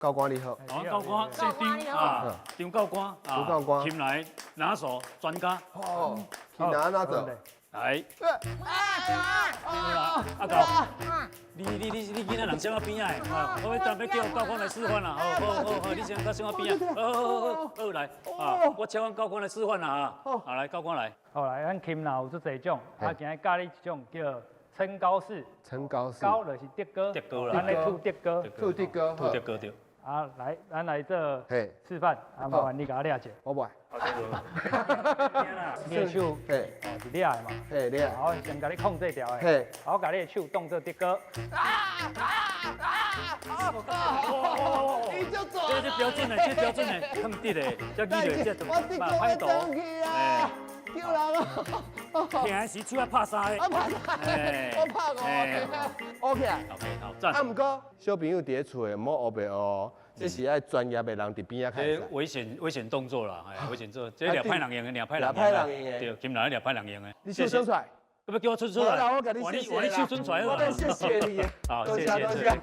教官你好，好，教官姓张啊，张教官张教官前来拿手专家，哦，去哪走？来，阿狗，你囡仔人什么边啊？我要要叫教官来示范啦，好，你先到什么边啊？好来，我请阮教官来示范啦好来教官来。后来咱琴老有做这种，今日教你一种叫撑高式，撑高式，高就是德歌，德歌啦，咱来吐德歌，吐德歌，吐德歌对。啊，来，咱来这嘿，示范，麻烦你给我抓者，我不爱，你的手嘿，是抓的嘛，嘿，你啊，好，先给你控制掉的，嘿，好，把你的手动作德歌，你就做，这标准的，这标准的，看得的，这记得这我的嘛歹狗度，去啊，叫人啊，平时手要拍三个，我拍我，OK 啊。 OK 好赞。啊，毋过小朋友伫咧厝诶，莫学白哦，这是爱专业的人伫边仔看。危险动作啦，哎，危险做，这俩派人用的，俩派人用的，对，今仔俩派人用的。你手伸出来，要不要叫我出来？我给你谢谢啦，我你手伸出来了。我谢谢你，好，多谢谢。谢多谢。